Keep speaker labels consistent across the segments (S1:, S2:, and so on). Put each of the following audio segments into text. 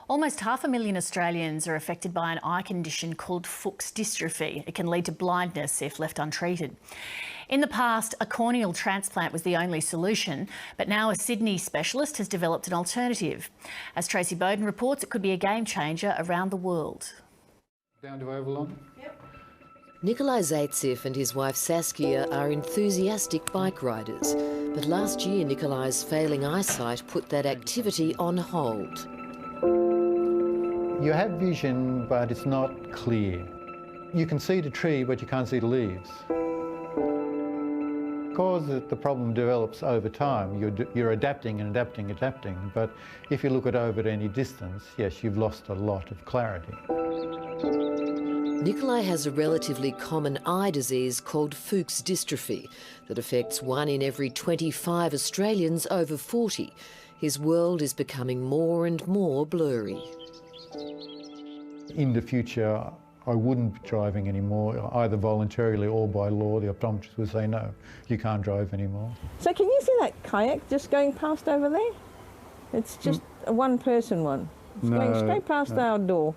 S1: Almost 500,000 Australians are affected by an eye condition called Fuchs Dystrophy. It can lead to blindness if left untreated. In the past, a corneal transplant was the only solution, but now a Sydney specialist has developed an alternative. As Tracy Bowden reports, it could be a game changer around the world.
S2: Down to Avalon?
S1: Yep.
S3: Nikolai Zaitsev and his wife Saskia are enthusiastic bike riders, but last year Nikolai's failing eyesight put that activity on hold.
S2: You have vision, but it's not clear. You can see the tree, but you can't see the leaves. Because the problem develops over time, you're adapting and adapting, but if you look at over at any distance, yes, you've lost a lot of clarity.
S3: Nikolai has a relatively common eye disease called Fuchs Dystrophy that affects 1 in every 25 Australians over 40. His world is becoming more and more blurry.
S2: In the future, I wouldn't be driving anymore, either voluntarily or by law. The optometrist would say, no, you can't drive anymore.
S4: So can you see that kayak just going past over there? It's just a one-person one. It's going straight past our door.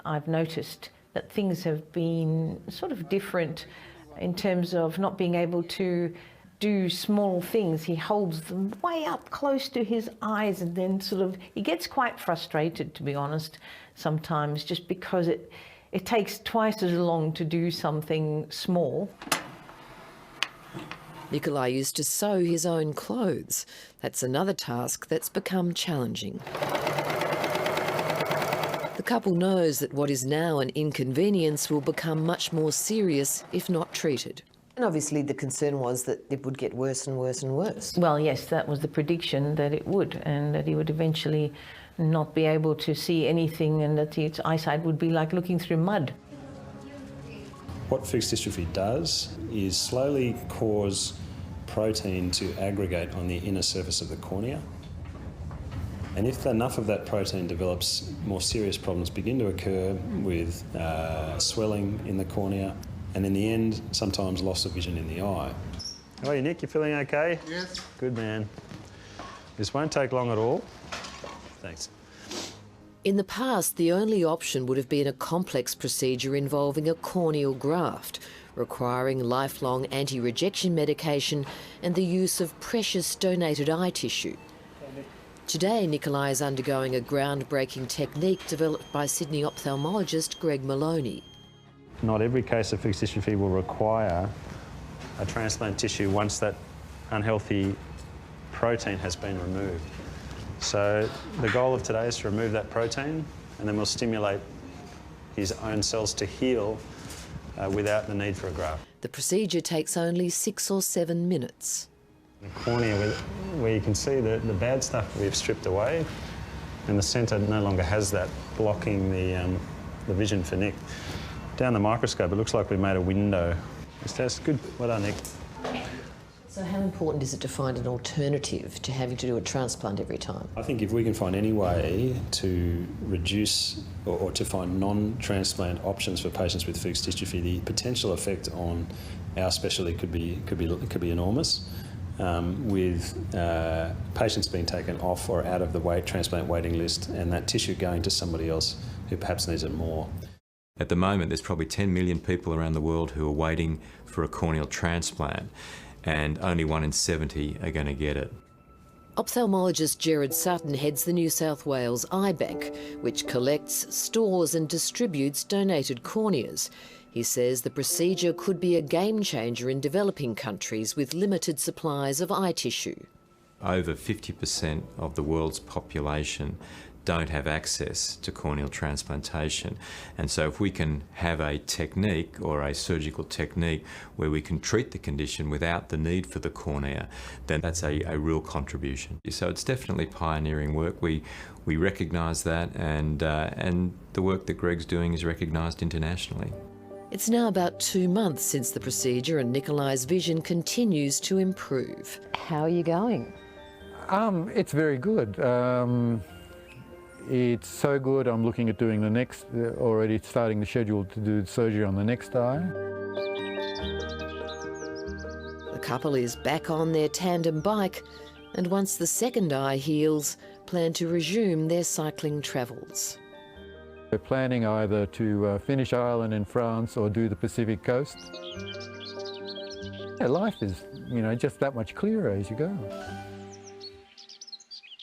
S5: I've noticed that things have been sort of different in terms of not being able to do small things. He holds them way up close to his eyes and then he gets quite frustrated, to be honest, sometimes, just because it takes twice as long to do something small.
S3: Nikolai used to sew his own clothes. That's another task that's become challenging. The couple knows that what is now an inconvenience will become much more serious if not treated. And obviously the concern was that it would get worse and worse and worse.
S5: Well, yes, that was the prediction, that it would, and that he would eventually not be able to see anything, and that his eyesight would be like looking through mud.
S6: What Fuchs dystrophy does is slowly cause protein to aggregate on the inner surface of the cornea. And if enough of that protein develops, more serious problems begin to occur with swelling in the cornea, and in the end, sometimes loss of vision in the eye. How are you, Nick? You feeling okay?
S2: Yes.
S6: Good man. This won't take long at all. Thanks.
S3: In the past, the only option would have been a complex procedure involving a corneal graft, requiring lifelong anti-rejection medication and the use of precious donated eye tissue. Today, Nikolai is undergoing a groundbreaking technique developed by Sydney ophthalmologist Greg Moloney.
S6: Not every case of Fuchs dystrophy will require a transplant tissue once that unhealthy protein has been removed. So the goal of today is to remove that protein, and then we'll stimulate his own cells to heal without the need for a graft.
S3: The procedure takes only 6 or 7 minutes.
S6: The cornea, where you can see the bad stuff we've stripped away, and the centre no longer has that, blocking the vision for Nick. Down the microscope, it looks like we've made a window. That's good. Well done, Nick.
S3: So how important is it to find an alternative to having to do a transplant every time?
S6: I think if we can find any way to reduce or to find non-transplant options for patients with Fuchs dystrophy, the potential effect on our specialty could be enormous. With patients being taken off or out of the transplant waiting list, and that tissue going to somebody else who perhaps needs it more.
S7: At the moment, there's probably 10 million people around the world who are waiting for a corneal transplant, and only 1 in 70 are going to get it.
S3: Ophthalmologist Gerard Sutton heads the New South Wales Eye Bank, which collects, stores and distributes donated corneas. He says the procedure could be a game changer in developing countries with limited supplies of eye tissue.
S7: Over 50% of the world's population don't have access to corneal transplantation. And so if we can have a technique or a surgical technique where we can treat the condition without the need for the cornea, then that's a real contribution. So it's definitely pioneering work. We recognise that, and the work that Greg's doing is recognised internationally.
S3: It's now about 2 months since the procedure, and Nikolai's vision continues to improve. How are you going?
S2: It's very good. It's so good, I'm looking at doing the next, already starting the schedule to do surgery on the next eye.
S3: The couple is back on their tandem bike, and once the second eye heals, plan to resume their cycling travels.
S2: We're planning either to finish Ireland in France or do the Pacific coast. Yeah, life is, just that much clearer as you go.